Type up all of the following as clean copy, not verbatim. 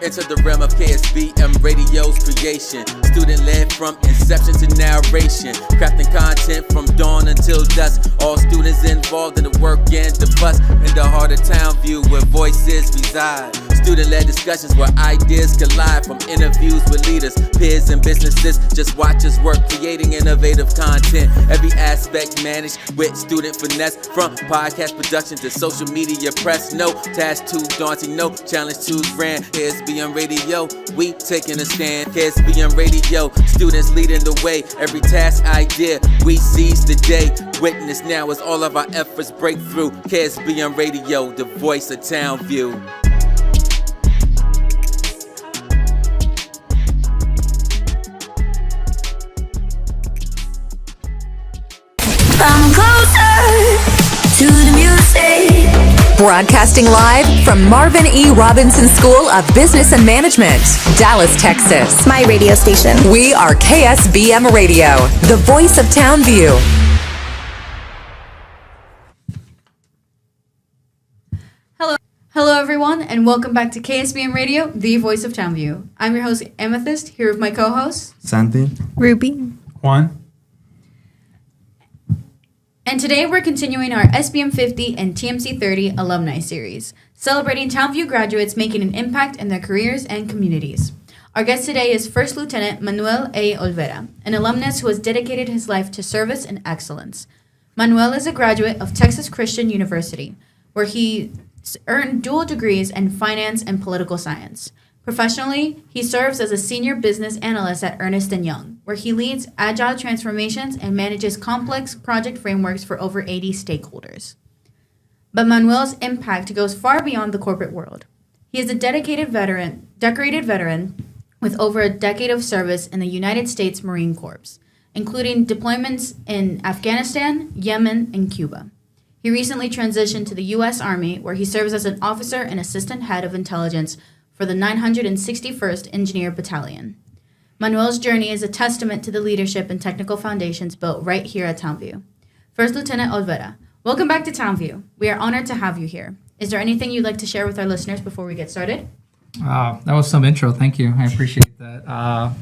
Enter the realm of KSBM Radio's creation. Student-led from inception to narration. Crafting content from dawn until dusk. All students involved in the work and the fuss. In the heart of Townview where voices reside. Student-led discussions where ideas collide. From interviews with leaders, peers, and businesses. Just watch us work creating innovative content. Every aspect managed with student finesse. From podcast production to social media press. No task too daunting, no challenge too grand. KSBM Radio, we taking a stand. KSBM Radio, students leading the way. Every task idea, we seize the day. Witness now as all of our efforts break through. KSBM Radio, the voice of Townview. Come closer to the music. Broadcasting live from Marvin E. Robinson School of Business and Management, Dallas, Texas. My radio station. We are KSBM Radio, the voice of Townview. Hello everyone, and welcome back to KSBM Radio, the voice of Townview. I'm your host, Amethyst, here with my co-hosts, Santi, Ruby, Juan. And today we're continuing our SBM 50 and TMC 30 alumni series, celebrating Townview graduates making an impact in their careers and communities. Our guest today is First Lieutenant Manuel A. Olvera, an alumnus who has dedicated his life to service and excellence. Manuel is a graduate of Texas Christian University, where he earned dual degrees in finance and political science. Professionally, he serves as a Senior Business Analyst at Ernst Young, where he leads Agile transformations and manages complex project frameworks for over 80 stakeholders. But Manuel's impact goes far beyond the corporate world. He is a decorated veteran with over a decade of service in the United States Marine Corps, including deployments in Afghanistan, Yemen, and Cuba. He recently transitioned to the U.S. Army, where he serves as an officer and assistant head of intelligence for the 961st Engineer Battalion. Manuel's journey is a testament to the leadership and technical foundations built right here at Townview. First Lieutenant Olvera, welcome back to Townview. We are honored to have you here. Is there anything you'd like to share with our listeners before we get started? That was some intro. Thank you. I appreciate that.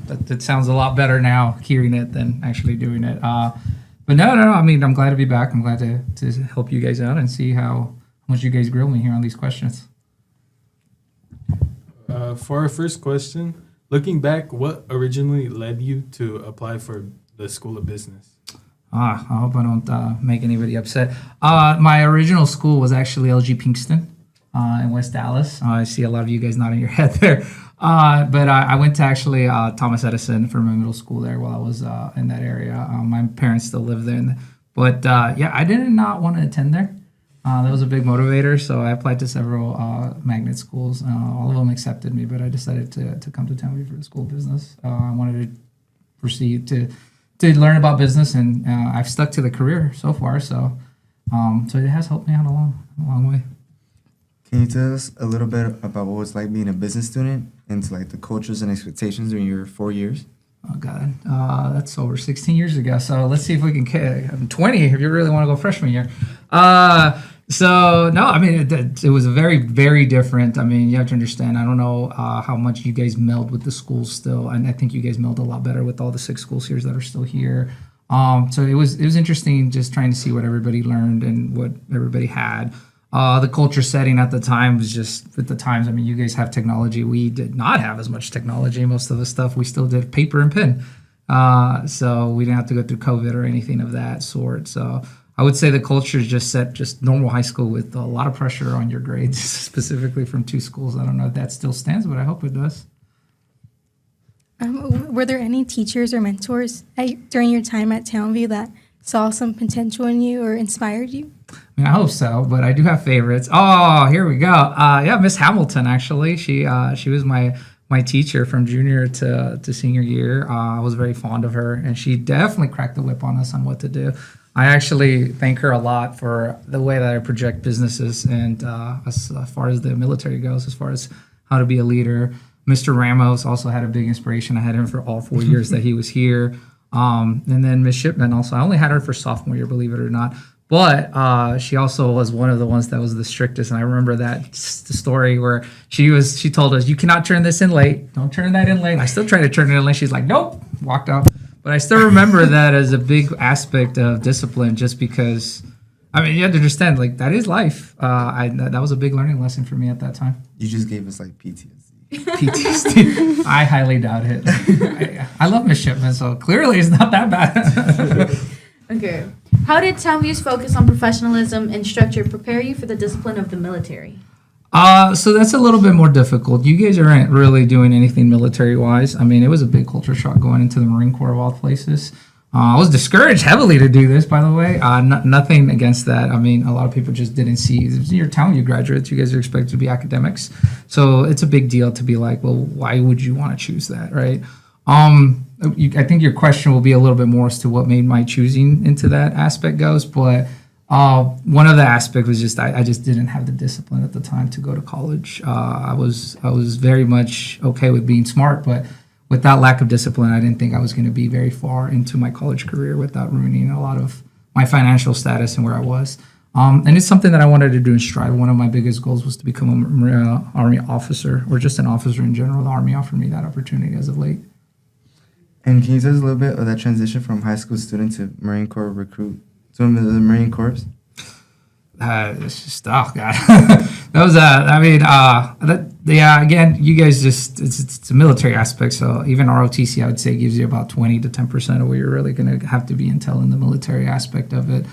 That sounds a lot better now hearing it than actually doing it. But no. I mean, I'm glad to be back. I'm glad to help you guys out and see how much you guys grill me here on these questions. For our first question, looking back, what originally led you to apply for the School of Business? I hope I don't make anybody upset. My original school was actually LG Pinkston in West Dallas. I see a lot of you guys nodding your head there. But I went to actually Thomas Edison for my middle school there while I was in that area. My parents still live there. But I did not want to attend there. That was a big motivator, so I applied to several magnet schools. All of them accepted me, but I decided to come to Townview for the School of Business. I wanted to proceed to learn about business, and I've stuck to the career so far. So it has helped me out a long way. Can you tell us a little bit about what it's like being a business student and like the cultures and expectations during your 4 years? Oh, God. That's over 16 years ago. So let's see if we can... I'm 20 if you really want to go freshman year. So, no, I mean, it was very, very different. I mean, you have to understand, I don't know how much you guys meld with the schools still. And I think you guys meld a lot better with all the 6 school series that are still here. So it was interesting just trying to see what everybody learned and what everybody had. The culture setting at the time was just, at the times, I mean, you guys have technology. We did not have as much technology. Most of the stuff we still did paper and pen. So we didn't have to go through COVID or anything of that sort. So I would say the culture is just set just normal high school with a lot of pressure on your grades, specifically from 2 schools. I don't know if that still stands, but I hope it does. were there any teachers or mentors during your time at Townview that saw some potential in you or inspired you? I mean, I hope so, but I do have favorites. Oh, here we go. Yeah, Miss Hamilton, actually. She was my teacher from junior to senior year. I was very fond of her, and she definitely cracked the whip on us on what to do. I actually thank her a lot for the way that I project businesses and as far as the military goes, as far as how to be a leader. Mr. Ramos also had a big inspiration. I had him for all 4 years that he was here. And then Miss Shipman also. I only had her for sophomore year, believe it or not. But she also was one of the ones that was the strictest. And I remember that the story where she told us, you cannot turn this in late. Don't turn that in late. I still tried to turn it in late. She's like, nope, walked out. But I still remember that as a big aspect of discipline, just because, I mean, you have to understand, like, that is life. That was a big learning lesson for me at that time. You just gave us like PTSD. PTSD. I highly doubt it. I love Miss Shipman, so clearly it's not that bad. Okay. How did Townview's focus on professionalism and structure prepare you for the discipline of the military? So that's a little bit more difficult. You guys aren't really doing anything military-wise. I mean, it was a big culture shock going into the Marine Corps of all places. I was discouraged heavily to do this, by the way. Nothing against that. I mean, a lot of people just didn't see. You're Townview graduates. You guys are expected to be academics. So it's a big deal to be like, well, why would you want to choose that, right? I think your question will be a little bit more as to what made my choosing into that aspect goes. But one of the aspects was just I just didn't have the discipline at the time to go to college. I was very much okay with being smart, but with that lack of discipline, I didn't think I was going to be very far into my college career without ruining a lot of my financial status and where I was. And it's something that I wanted to do and strive. One of my biggest goals was to become a Army officer, or just an officer in general. The Army offered me that opportunity as of late. And can you tell us a little bit of that transition from high school student to Marine Corps recruit to the Marine Corps? It's just, oh God, that was again, you guys just, it's a military aspect. So even ROTC, I would say, gives you about 20 to 10% of what you're really going to have to be intel in the military aspect of it.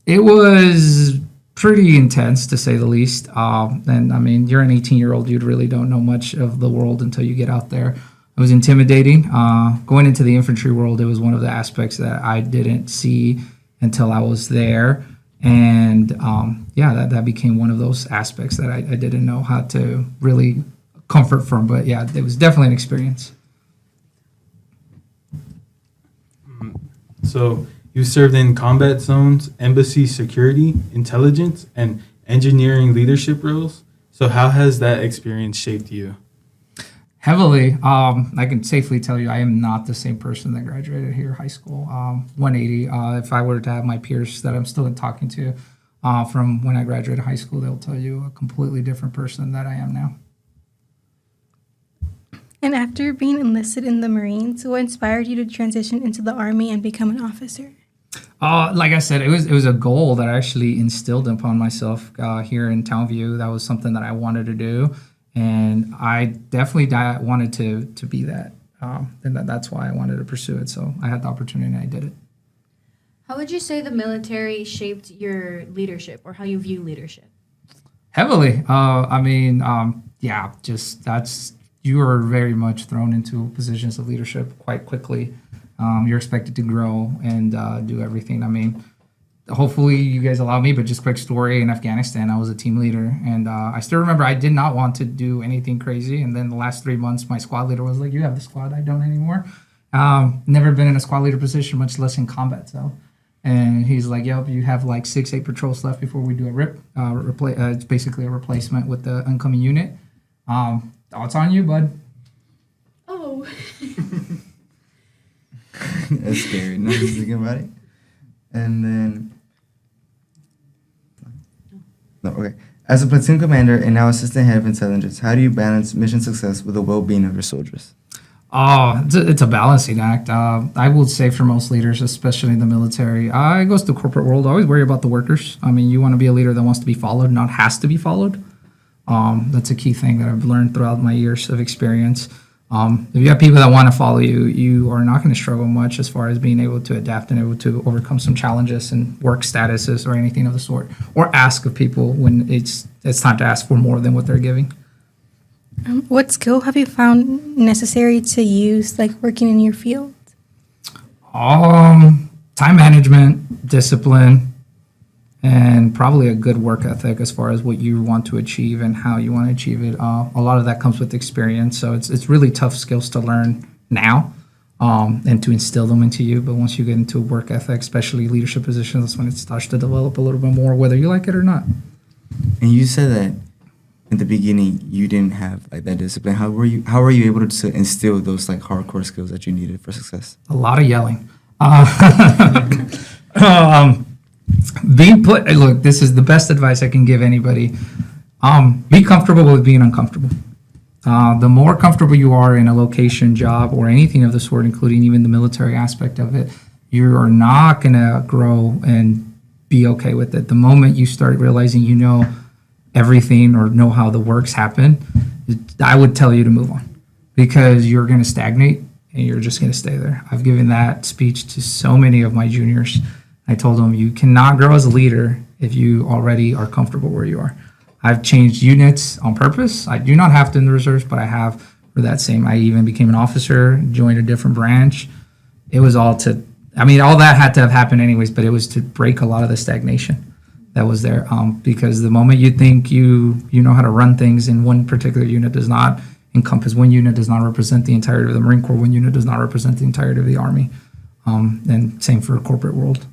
It was pretty intense, to say the least. And I mean, you're an 18-year-old, you really don't know much of the world until you get out there. It was intimidating. Going into the infantry world, it was one of the aspects that I didn't see until I was there. And that became one of those aspects that I didn't know how to really comfort from. But yeah, it was definitely an experience. So you served in combat zones, embassy security, intelligence, and engineering leadership roles. So how has that experience shaped you? Heavily. I can safely tell you I am not the same person that graduated here high school. 180. If I were to have my peers that I'm still talking to from when I graduated high school, they'll tell you a completely different person that I am now. And after being enlisted in the Marines, what inspired you to transition into the Army and become an officer? Like I said, it was a goal that I actually instilled upon myself here in Townview. That was something that I wanted to do. And I definitely wanted to be that. And that's why I wanted to pursue it. So I had the opportunity and I did it. How would you say the military shaped your leadership or how you view leadership? Heavily. You are very much thrown into positions of leadership quite quickly. You're expected to grow and do everything. I mean, hopefully you guys allow me, but just quick story, in Afghanistan, I was a team leader. And I still remember I did not want to do anything crazy. And then the last 3 months, my squad leader was like, you have the squad, I don't anymore. Never been in a squad leader position, much less in combat. So, and he's like, yep, you have like 6-8 patrols left before we do a RIP. It's basically a replacement with the incoming unit. Thoughts on you, bud? Oh. That's scary. No, just thinking about it. And then, no, okay. As a platoon commander and now assistant head of intelligence, how do you balance mission success with the well-being of your soldiers? Oh, it's a balancing act. I would say for most leaders, especially in the military, it goes to the corporate world. I always worry about the workers. I mean, you want to be a leader that wants to be followed, not has to be followed. That's a key thing that I've learned throughout my years of experience. If you have people that want to follow you, you are not going to struggle much as far as being able to adapt and able to overcome some challenges and work statuses or anything of the sort, or ask of people when it's time to ask for more than what they're giving. What skill have you found necessary to use, like working in your field? Time management, discipline, and probably a good work ethic as far as what you want to achieve and how you want to achieve it. A lot of that comes with experience, so it's really tough skills to learn now and to instill them into you. But once you get into work ethic, especially leadership positions, that's when it starts to develop a little bit more, whether you like it or not. And you said that in the beginning you didn't have like that discipline. How were you able to instill those like hardcore skills that you needed for success? A lot of yelling. Look, this is the best advice I can give anybody. Be comfortable with being uncomfortable. The more comfortable you are in a location, job, or anything of the sort, including even the military aspect of it, you are not going to grow and be okay with it. The moment you start realizing you know everything or know how the works happen, I would tell you to move on, because you're going to stagnate and you're just going to stay there. I've given that speech to so many of my juniors. I told them, you cannot grow as a leader if you already are comfortable where you are. I've changed units on purpose. I do not have to in the reserves, but I have for that same. I even became an officer, joined a different branch. It was all all that had to have happened anyways, but it was to break a lot of the stagnation that was there. Because the moment you think you know how to run things in one particular unit does not encompass, one unit does not represent the entirety of the Marine Corps, one unit does not represent the entirety of the Army. And same for corporate world.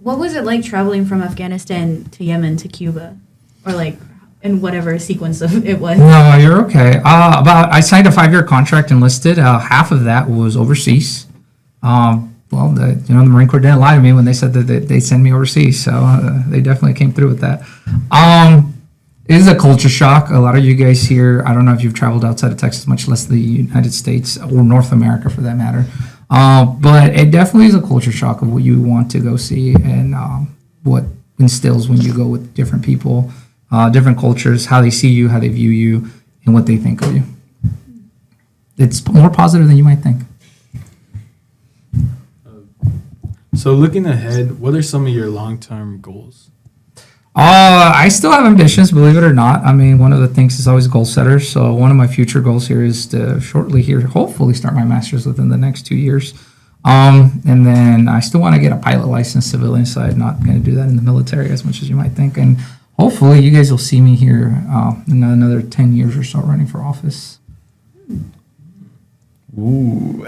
What was it like traveling from Afghanistan to Yemen to Cuba? Or like in whatever sequence of it was? No, you're okay. I signed a 5-year contract, enlisted. Half of that was overseas. The Marine Corps didn't lie to me when they said that they'd send me overseas. So they definitely came through with that. It is a culture shock. A lot of you guys here, I don't know if you've traveled outside of Texas, much less the United States or North America for that matter. But it definitely is a culture shock of what you want to go see and what instills when you go with different people, different cultures, how they see you, how they view you, and what they think of you. It's more positive than you might think. So looking ahead, what are some of your long-term goals? I still have ambitions, believe it or not. I mean, one of the things is always goal setters. So one of my future goals here is to shortly here, hopefully start my master's within the next 2 years. And then I still want to get a pilot license, civilian side. Not going to do that in the military as much as you might think. And hopefully you guys will see me here in another 10 years or so running for office. Ooh.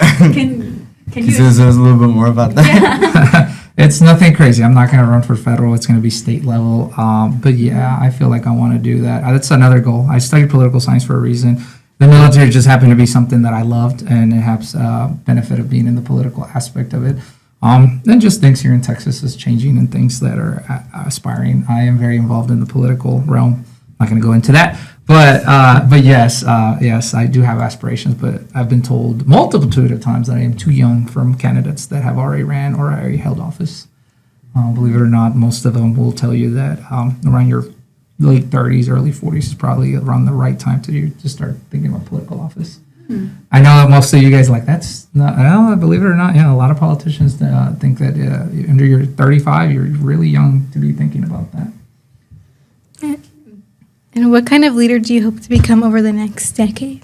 Can you tell us a little bit more about that? Yeah. It's nothing crazy. I'm not going to run for federal. It's going to be state level. But yeah, I feel like I want to do that. That's another goal. I studied political science for a reason. The military just happened to be something that I loved, and it has benefit of being in the political aspect of it. And just things here in Texas is changing and things that are aspiring. I am very involved in the political realm. I'm not going to go into that. But yes, I do have aspirations, but I've been told multitude of times that I am too young from candidates that have already ran or already held office. Believe it or not, most of them will tell you that around your late 30s, early 40s is probably around the right time to start thinking about political office. I know that most of you guys are like, that's not, well, believe it or not, a lot of politicians think that under your 35, you're really young to be thinking about that. And what kind of leader do you hope to become over the next decade?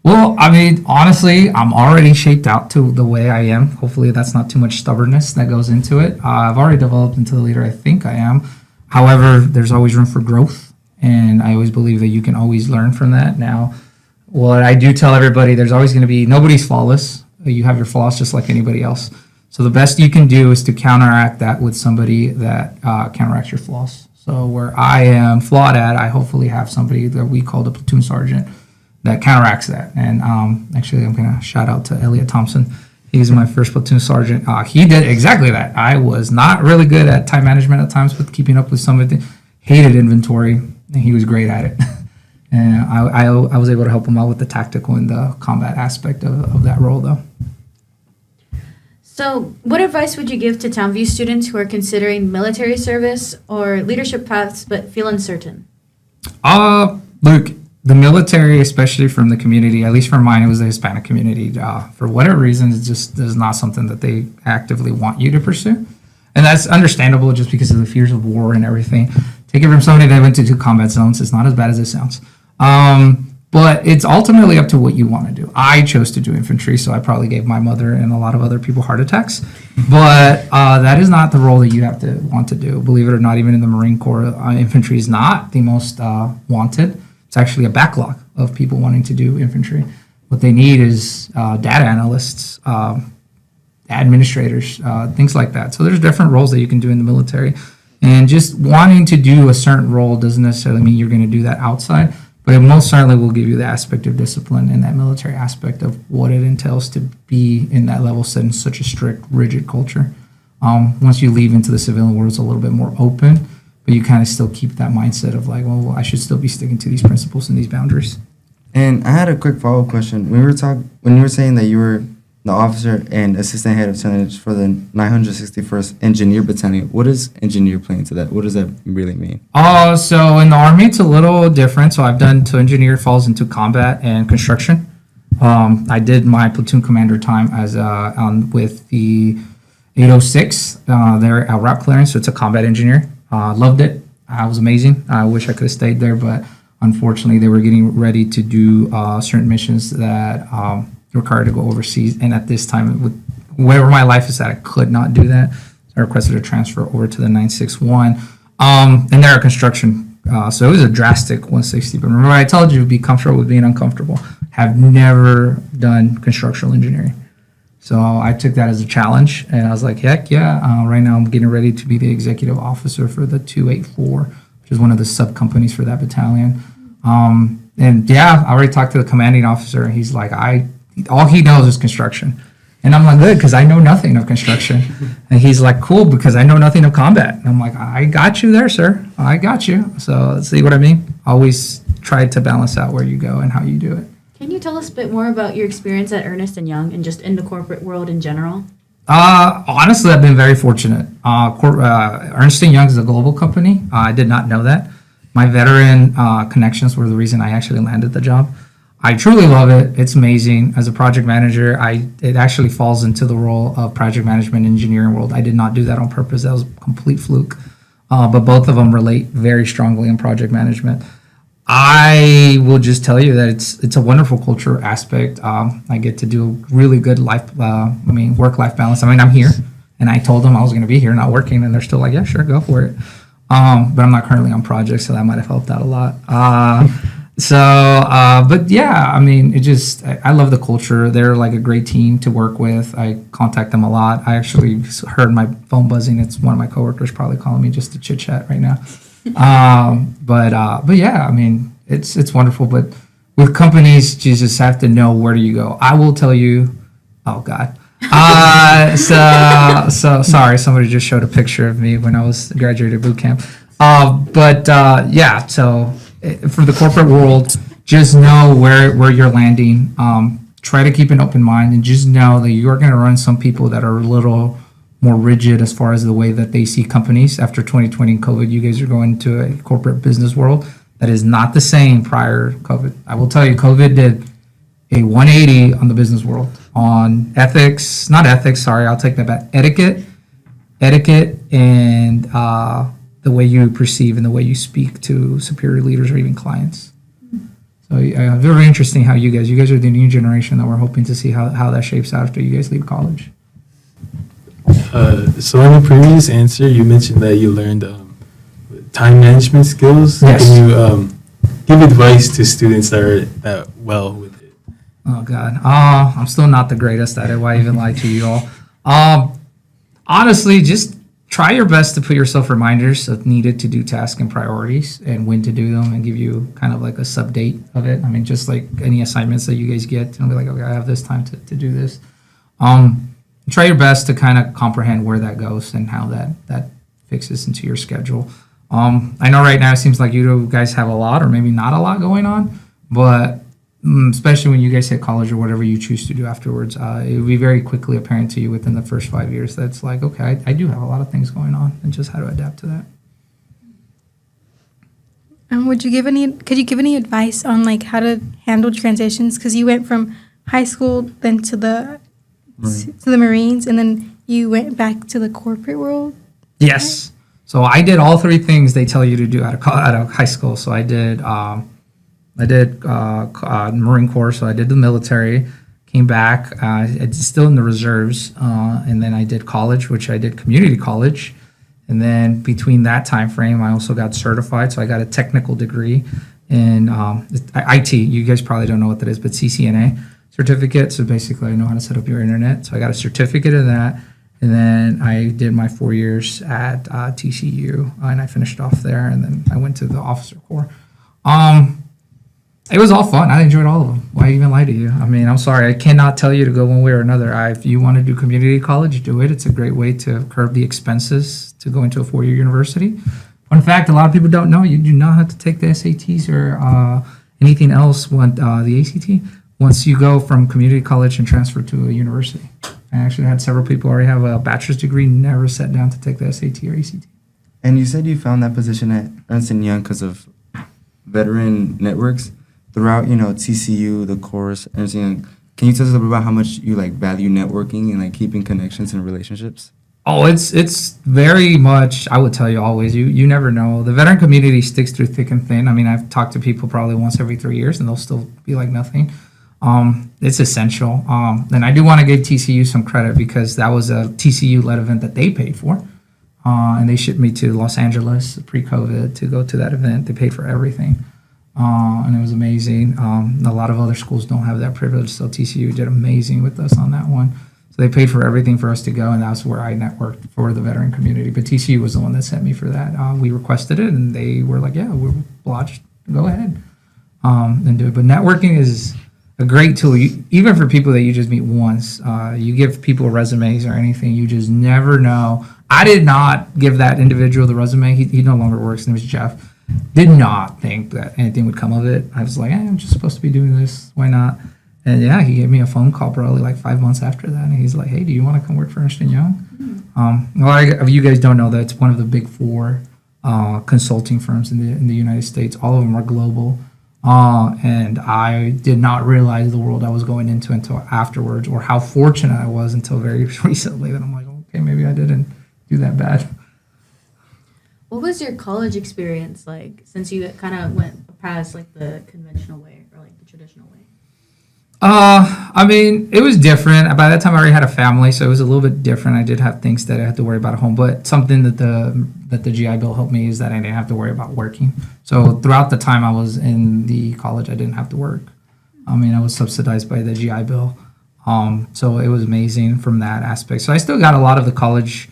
Well, I mean, honestly, I'm already shaped out to the way I am. Hopefully that's not too much stubbornness that goes into it. I've already developed into the leader I think I am. However, there's always room for growth, and I always believe that you can always learn from that. Now, what I do tell everybody, there's always going to be, nobody's flawless. You have your flaws just like anybody else. So the best you can do is to counteract that with somebody that counteracts your flaws. So where I am flawed at, I hopefully have somebody that we call the platoon sergeant that counteracts that. And actually, I'm going to shout out to Elliot Thompson. He's my first platoon sergeant. He did exactly that. I was not really good at time management at times with keeping up with some of the hated inventory, and he was great at it. And I was able to help him out with the tactical and the combat aspect of that role, though. So, what advice would you give to Townview students who are considering military service or leadership paths but feel uncertain? Look, the military, especially from the community, at least for mine, it was the Hispanic community. For whatever reason, it just is not something that they actively want you to pursue. And that's understandable just because of the fears of war and everything. Take it from somebody that went to 2 combat zones. It's not as bad as it sounds. But it's ultimately up to what you want to do. I chose to do infantry, so I probably gave my mother and a lot of other people heart attacks. But that is not the role that you have to want to do. Believe it or not, even in the Marine Corps, infantry is not the most wanted. It's actually a backlog of people wanting to do infantry. What they need is data analysts, administrators, things like that. So there's different roles that you can do in the military. And just wanting to do a certain role doesn't necessarily mean you're going to do that outside. But it most certainly will give you the aspect of discipline and that military aspect of what it entails to be in that level set in such a strict, rigid culture. Once you leave into the civilian world, it's a little bit more open, but you kind of still keep that mindset of like, well, I should still be sticking to these principles and these boundaries. And I had a quick follow-up question. When you were saying that you were the officer and assistant head of tonnage for the 961st Engineer Battalion, what does engineer play into that? What does that really mean? So in the Army, it's a little different. So I've done to engineer falls into combat and construction. I did my platoon commander time as with the 806 there at route clearance. So it's a combat engineer. Loved it. It was amazing. I wish I could have stayed there, but unfortunately, they were getting ready to do certain missions that required to go overseas. And at this time, with wherever my life is at, I could not do that. So I requested a transfer over to the 961. And they're a construction. So it was a drastic 160. But remember, I told you, be comfortable with being uncomfortable. Have never done constructional engineering. So I took that as a challenge. And I was like, heck yeah. Right now, I'm getting ready to be the executive officer for the 284, which is one of the sub companies for that battalion. And yeah, I already talked to the commanding officer, and he's like, all he knows is construction. And I'm like, good, because I know nothing of construction. And he's like, cool, because I know nothing of combat. And I'm like, I got you there, sir. I got you. So see what I mean? Always try to balance out where you go and how you do it. Can you tell us a bit more about your experience at Ernst Young and just in the corporate world in general? Honestly, I've been very fortunate. Ernst Young is a global company. I did not know that. My veteran connections were the reason I actually landed the job. I truly love it. It's amazing. As a project manager, it actually falls into the role of project management engineering world. I did not do that on purpose. That was a complete fluke. But both of them relate very strongly in project management. I will just tell you that it's a wonderful culture aspect. I get to do a really good work-life balance. I'm here, and I told them I was going to be here, not working, and they're still like, yeah, sure, go for it. But I'm not currently on projects, so that might have helped out a lot. But yeah, I love the culture. They're like a great team to work with. I contact them a lot. I actually heard my phone buzzing. It's one of my coworkers probably calling me just to chit chat right now. But yeah, it's wonderful. But with companies, you just have to know where do you go. I will tell you. Oh God. So sorry, somebody just showed a picture of me when I was graduated boot camp. Yeah, so for the corporate world, just know where you're landing. Try to keep an open mind and just know that you are going to run some people that are a little more rigid as far as the way that they see companies. After 2020 and COVID, you guys are going to a corporate business world that is not the same prior COVID. I will tell you, COVID did a 180 on the business world, on I'll take that back, etiquette and the way you perceive and the way you speak to superior leaders or even clients. So very interesting how you guys are the new generation that we're hoping to see how that shapes out after you guys leave college. So in the previous answer, you mentioned that you learned time management skills. Yes. Can you give advice to students that are that well with it? Oh God, I'm still not the greatest at it. Why even lie to you all? Honestly, just try your best to put yourself reminders of needed to do tasks and priorities and when to do them, and give you kind of like a sub date of it. Just like any assignments that you guys get, and be like, okay, I have this time to do this. Try your best to kind of comprehend where that goes and how that fixes into your schedule. I know right now it seems like you guys have a lot or maybe not a lot going on, but especially when you guys hit college or whatever you choose to do afterwards, it will be very quickly apparent to you within the first 5 years that's like, okay, I do have a lot of things going on, and just how to adapt to that. Could you give any advice on like how to handle transitions? Because you went from high school then to the Marines, and then you went back to the corporate world. Yes. So I did all three things they tell you to do out of high school. So I did Marine Corps. So I did the military, came back, it's still in the reserves, and then I did college, which I did community college. And then between that time frame, I also got certified. So I got a technical degree in IT. You guys probably don't know what that is, but CCNA certificate. So basically, I know how to set up your internet. So I got a certificate of that. And then I did my 4 years at TCU, and I finished off there. And then I went to the officer corps. It was all fun. I enjoyed all of them. Why even lie to you? I mean, I'm sorry. I cannot tell you to go one way or another. If you want to do community college, do it. It's a great way to curb the expenses to go into a 4-year university. Fun fact, a lot of people don't know, you do not have to take the SATs or anything else, the ACT, once you go from community college and transfer to a university. I actually had several people already have a bachelor's degree, never sat down to take the SAT or ACT. And you said you found that position at Ernst Young because of veteran networks throughout, TCU, the course, Ernst Young. Can you tell us a little bit about how much you value networking and keeping connections and relationships? Oh, it's very much, I would tell you always, you never know. The veteran community sticks through thick and thin. I mean, I've talked to people probably once every 3 years and they'll still be like nothing. It's essential. And I do want to give TCU some credit because that was a TCU-led event that they paid for. And they shipped me to Los Angeles pre-COVID to go to that event. They paid for everything. And it was amazing. A lot of other schools don't have that privilege, so TCU did amazing with us on that one. So they paid for everything for us to go, and that's where I networked for the veteran community. But TCU was the one that sent me for that. We requested it, and they were like, yeah, we're obliged. Go ahead and do it. But networking is a great tool, even for people that you just meet once. You give people resumes or anything, you just never know. I did not give that individual the resume. He no longer works, and it was Jeff. Did not think that anything would come of it. I was like, hey, I'm just supposed to be doing this. Why not? And yeah, he gave me a phone call probably 5 months after that. And he's like, hey, do you want to come work for Ernst Young? A lot of you guys don't know that it's one of the big 4 consulting firms in the United States. All of them are global. And I did not realize the world I was going into until afterwards, or how fortunate I was until very recently that I'm like, okay, maybe I didn't do that bad. What was your college experience like, since you kind of went past the conventional way or the traditional way? I mean, it was different. By that time, I already had a family, so it was a little bit different. I did have things that I had to worry about at home, but something that the GI Bill helped me is that I didn't have to worry about working. So throughout the time I was in the college, I didn't have to work. I mean, I was subsidized by the GI Bill. So it was amazing from that aspect. So I still got a lot of the college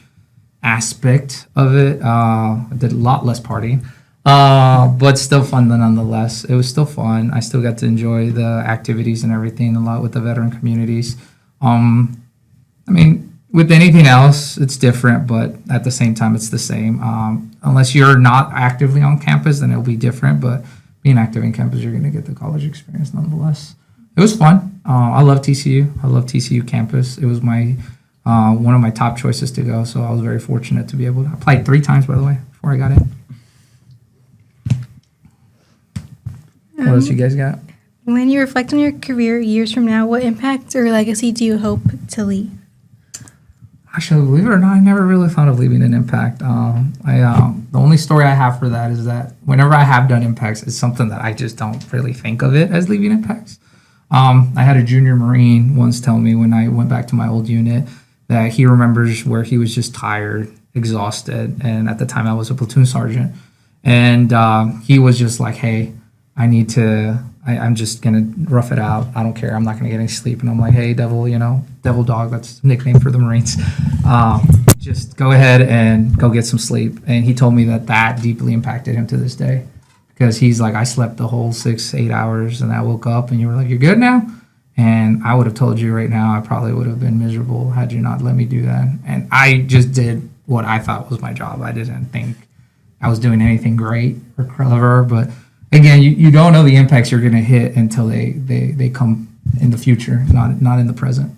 aspect of it. I did a lot less partying. But still fun nonetheless. It was still fun. I still got to enjoy the activities and everything a lot with the veteran communities. I mean, with anything else, it's different, but at the same time, it's the same. Unless you're not actively on campus, then it'll be different. But being active in campus, you're going to get the college experience nonetheless. It was fun. I love TCU. I love TCU campus. It was my one of my top choices to go, so I was very fortunate to be able to. I applied 3 times, by the way, before I got in. What else you guys got? When you reflect on your career years from now, what impact or legacy do you hope to leave? Actually, believe it or not, I never really thought of leaving an impact. The only story I have for that is that whenever I have done impacts, it's something that I just don't really think of it as leaving impacts. I had a junior Marine once tell me when I went back to my old unit that he remembers where he was just tired, exhausted, and at the time I was a platoon sergeant. And he was just like, hey, I'm just going to rough it out. I don't care. I'm not going to get any sleep. And I'm like, hey, devil, devil dog, that's a nickname for the Marines. Just go ahead and go get some sleep. And he told me that deeply impacted him to this day. Because he's like, I slept the whole 6-8 hours and I woke up and you were like, you're good now? And I would have told you right now, I probably would have been miserable had you not let me do that. And I just did what I thought was my job. I didn't think I was doing anything great or clever. But again, you don't know the impacts you're going to hit until they come in the future, not in the present.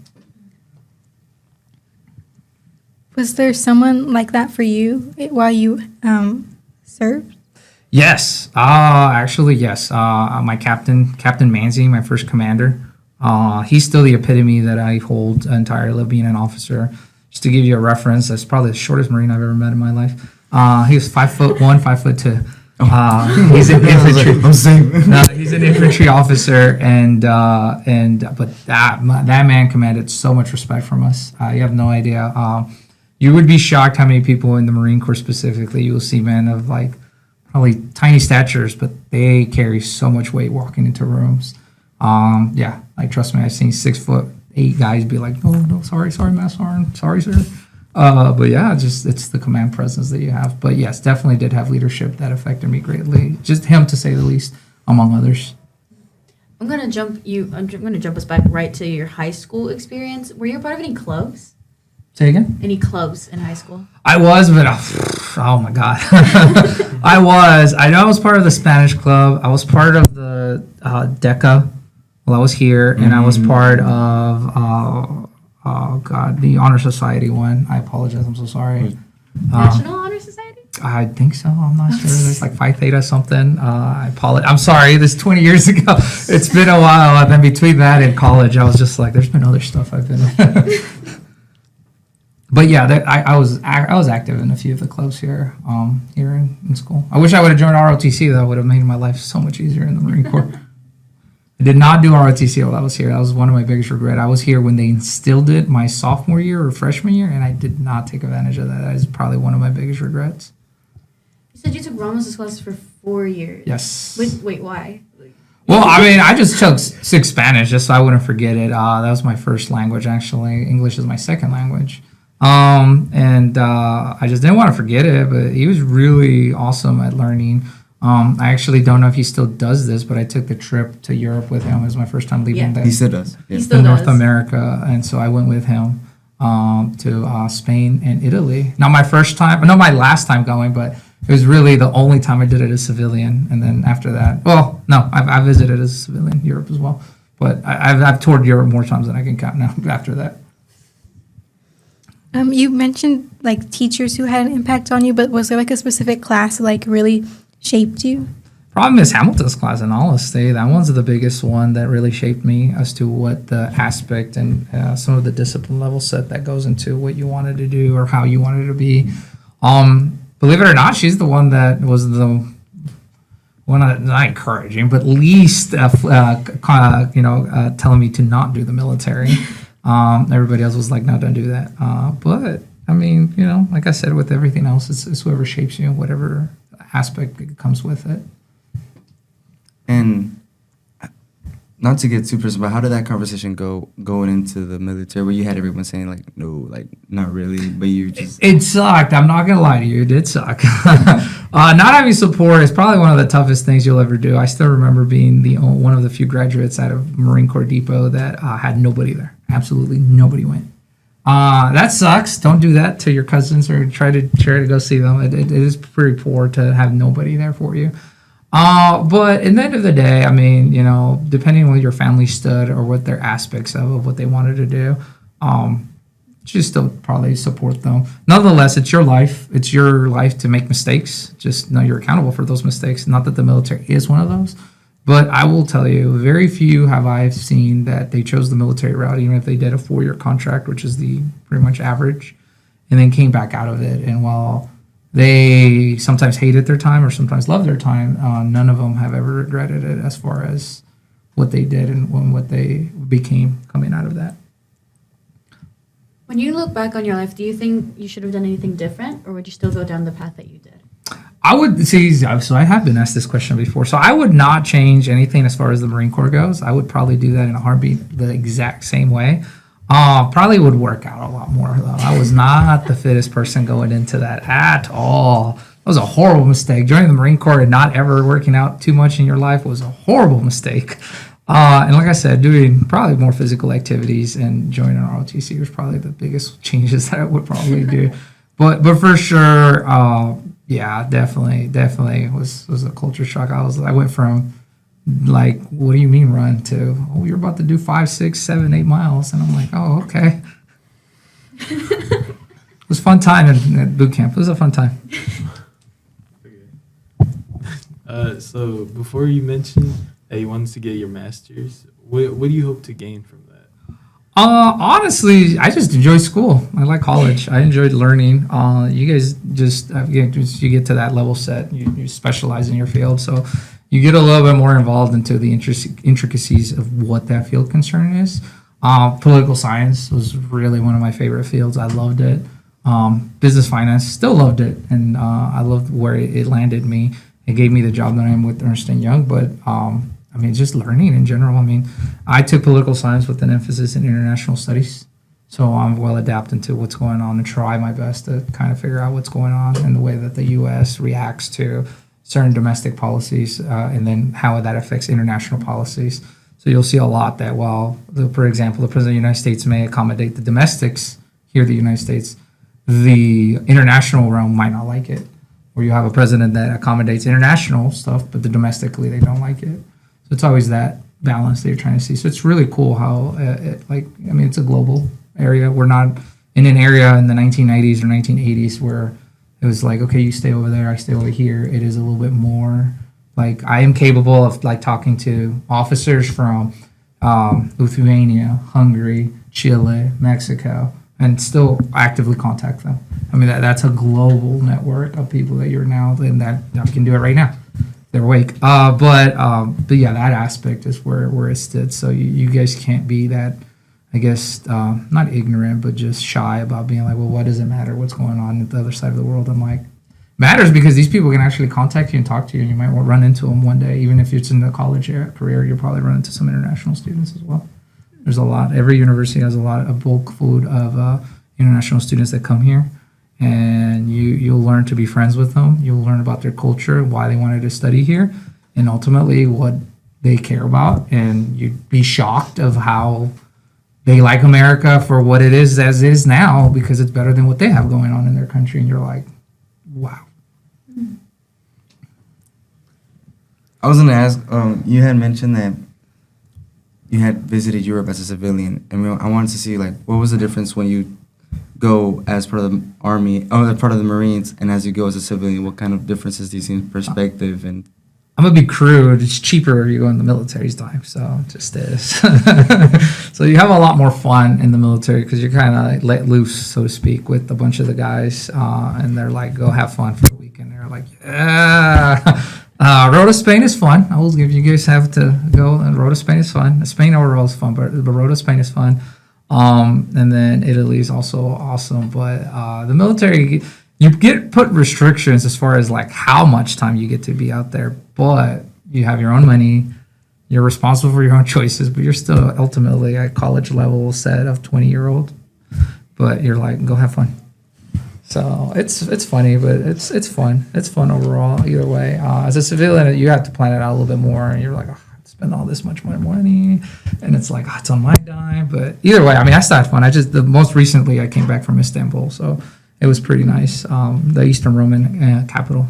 Was there someone like that for you while you served? Yes, actually, yes. My Captain Manzi, my first commander, he's still the epitome that I hold entirely, being an officer. Just to give you a reference, that's probably the shortest Marine I've ever met in my life. He was 5'1", 5'2". He's an infantry. No, he's an infantry officer, but that man commanded so much respect from us. You have no idea. You would be shocked how many people in the Marine Corps specifically you will see men of probably tiny statures, but they carry so much weight walking into rooms. Trust me, I've seen 6'8" guys be like, no, sorry, Master Sergeant, sorry, sir. But yeah, it's the command presence that you have. But yes, definitely did have leadership that affected me greatly. Just him, to say the least, among others. I'm gonna jump us back right to your high school experience. Were you a part of any clubs? Say again? Any clubs in high school? I was, but oh my God. I was. I know I was part of the Spanish club. I was part of the DECA while I was here, and I was part of, oh God, the Honor Society one. I apologize. I'm so sorry. National Honor Society? I think so. I'm not sure. There's like Phi Theta something. I apologize. I'm sorry. This 20 years ago. It's been a while. And then between that and college, I was just like, there's been other stuff I've been in. But yeah, I was active in a few of the clubs here in school. I wish I would have joined ROTC. That would have made my life so much easier in the Marine Corps. I did not do ROTC while I was here. That was one of my biggest regrets. I was here when they instilled it my sophomore year or freshman year, and I did not take advantage of that. That is probably one of my biggest regrets. You said you took Ramos' class for 4 years. Yes. Wait, why? Well, I mean, I just took 6 Spanish just so I wouldn't forget it. That was my first language, actually. English is my second language. I just didn't want to forget it, but he was really awesome at learning. I actually don't know if he still does this, but I took the trip to Europe with him. It was my first time leaving He still does. He still does. North America, and so I went with him to Spain and Italy. Not my first time, no, my last time going, but it was really the only time I did it as a civilian. And then after that, well, no, I visited as a civilian Europe as well, but I've toured Europe more times than I can count now after that. You mentioned like teachers who had an impact on you, but was there like a specific class that like really shaped you? Probably Miss Hamilton's class, in all honesty. That one's the biggest one that really shaped me as to what the aspect and some of the discipline level set that goes into what you wanted to do or how you wanted to be. Believe it or not, she's the one that was the one not encouraging, but least telling me to not do the military. Everybody else was like, no, don't do that. But I mean, like I said, with everything else, it's whoever shapes you, whatever aspect that comes with it. And not to get too personal, but how did that conversation go going into the military where you had everyone saying like, no, like not really, but you just... It sucked. I'm not going to lie to you. It did suck. Not having support is probably one of the toughest things you'll ever do. I still remember being one of the few graduates out of Marine Corps Depot that had nobody there. Absolutely nobody went. That sucks. Don't do that to your cousins or try to go see them. It is pretty poor to have nobody there for you. But at the end of the day, I mean, depending on where your family stood or what their aspects of what they wanted to do, you should still probably support them. Nonetheless, it's your life. It's your life to make mistakes. Just know you're accountable for those mistakes. Not that the military is one of those. But I will tell you, very few have I seen that they chose the military route, even if they did a 4-year contract, which is the pretty much average, and then came back out of it. And while they sometimes hated their time or sometimes loved their time, none of them have ever regretted it as far as what they did and what they became coming out of that. When you look back on your life, do you think you should have done anything different, or would you still go down the path that you did? I would see, so I have been asked this question before. So I would not change anything as far as the Marine Corps goes. I would probably do that in a heartbeat the exact same way. Probably would work out a lot more, though. I was not the fittest person going into that at all. That was a horrible mistake. Joining the Marine Corps and not ever working out too much in your life was a horrible mistake. And like I said, doing probably more physical activities and joining ROTC was probably the biggest changes that I would probably do. But for sure, yeah, definitely was a culture shock. I went from like, what do you mean run to, oh, you're about to do 5, 6, 7, 8 miles, and I'm like, oh, okay. It was a fun time at boot camp. It was a fun time. So before you mentioned that you wanted to get your master's, what do you hope to gain from that? Honestly, I just enjoy school. I like college. I enjoyed learning. You guys just you get to that level set. You specialize in your field, so you get a little bit more involved into the intricacies of what that field concern is. Political science was really one of my favorite fields. I loved it. Business finance, still loved it, and I loved where it landed me. It gave me the job that I am with Ernst Young, but I mean, just learning in general. I mean, I took political science with an emphasis in international studies, so I'm well adapted to what's going on and try my best to kind of figure out what's going on and the way that the U.S. reacts to certain domestic policies and then how that affects international policies. So you'll see a lot that for example, the President of the United States may accommodate the domestics here in the United States, the international realm might not like it. Or you have a president that accommodates international stuff, but domestically they don't like it. So it's always that balance that you're trying to see. So it's really cool how, it's a global area. We're not in an area in the 1990s or 1980s where it was like, okay, you stay over there, I stay over here. It is a little bit more like I am capable of like talking to officers from Lithuania, Hungary, Chile, Mexico, and still actively contact them. I mean, that's a global network of people that you're now, and that you can do it right now. They're awake. But yeah, that aspect is where it stood. So you guys can't be that, I guess, not ignorant, but just shy about being like, well, what does it matter what's going on at the other side of the world? I'm like, matters because these people can actually contact you and talk to you, and you might run into them one day. Even if it's in the college career, you'll probably run into some international students as well. There's a lot. Every university has a bulk food of international students that come here, and you'll learn to be friends with them. You'll learn about their culture, why they wanted to study here, and ultimately what they care about. And you'd be shocked of how they like America for what it is as it is now, because it's better than what they have going on in their country. And you're like, wow. I was going to ask, you had mentioned that you had visited Europe as a civilian, and I wanted to see, like, what was the difference when you go as part of the Army, as part of the Marines, and as you go as a civilian? What kind of differences do you see in perspective? And I'm gonna be crude. It's cheaper if you go in the military's time, so it just is. So you have a lot more fun in the military because you're kind of like let loose, so to speak, with a bunch of the guys, and they're like, "Go have fun for the weekend." They're like, "Yeah." Road to Spain is fun. I will give you guys have to go. And Road to Spain is fun. Spain overall is fun, but Road to Spain is fun. And then Italy is also awesome. But the military, you get put restrictions as far as like how much time you get to be out there. But you have your own money. You're responsible for your own choices, but you're still ultimately at college level set of 20-year-old. But you're like, go have fun. So it's funny, but it's fun. It's fun overall, either way. As a civilian, you have to plan it out a little bit more, and you're like, oh, I spend all this much more money, and it's like, oh, it's on my dime. But either way, I mean, I still had fun. Most recently, I came back from Istanbul, so it was pretty nice. The Eastern Roman capital,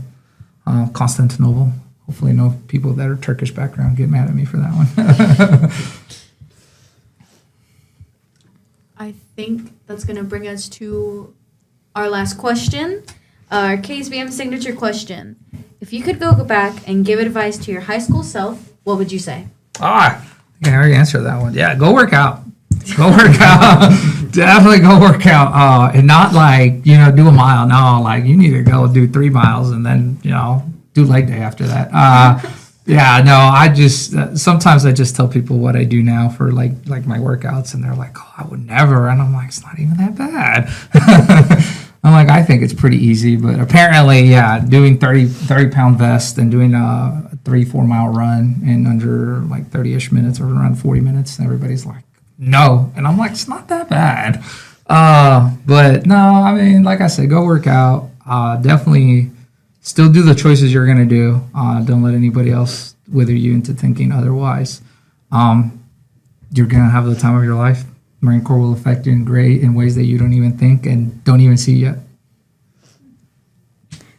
Constantinople. Hopefully, no people that are Turkish background get mad at me for that one. I think that's gonna bring us to our last question, our KSBM signature question. If you could go back and give advice to your high school self, what would you say? I can already answer that one. Yeah, go work out. Go work out. Definitely go work out. And not like, do a mile. No, like you need to go do 3 miles and then, do leg day after that. Yeah, no, I just, sometimes I just tell people what I do now for like my workouts, and they're like, oh, I would never. And I'm like, it's not even that bad. I'm like, I think it's pretty easy, but apparently, yeah, doing 30-pound vest and doing a 3-4 mile run in under like 30-ish minutes or around 40 minutes, and everybody's like, no. And I'm like, it's not that bad. But no, I mean, like I said, go work out. Definitely still do the choices you're going to do. Don't let anybody else wither you into thinking otherwise. You're going to have the time of your life. Marine Corps will affect you in ways that you don't even think and don't even see yet.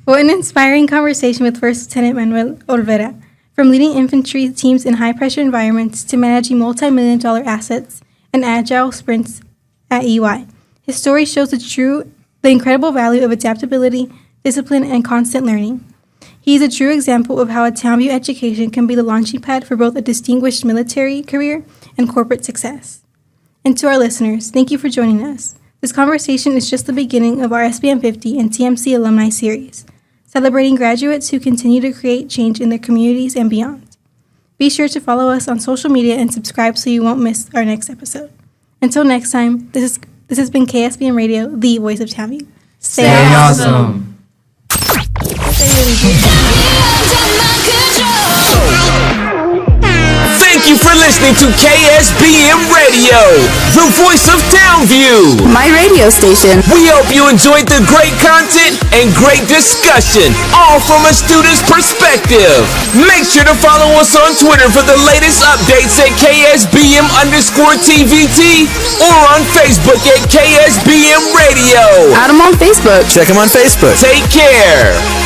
What an inspiring conversation with First Lieutenant Manuel Olvera. From leading infantry teams in high-pressure environments to managing multi-million-dollar assets and agile sprints at EY. His story shows the incredible value of adaptability, discipline, and constant learning. He is a true example of how a Townview education can be the launching pad for both a distinguished military career and corporate success. And to our listeners, thank you for joining us. This conversation is just the beginning of our SBM 50 and TMC Alumni Series, celebrating graduates who continue to create change in their communities and beyond. Be sure to follow us on social media and subscribe so you won't miss our next episode. Until next time, this has been KSBM Radio, the voice of Townview. Stay awesome. Stay really good. Thank you you for listening to KSBM Radio, the voice of Townview. My radio station. We hope you enjoyed the great content and great discussion, all from a student's perspective. Make sure to follow us on Twitter for the latest updates at KSBM_TVT or on Facebook at KSBM Radio. Add them on Facebook. Check them on Facebook. Take care.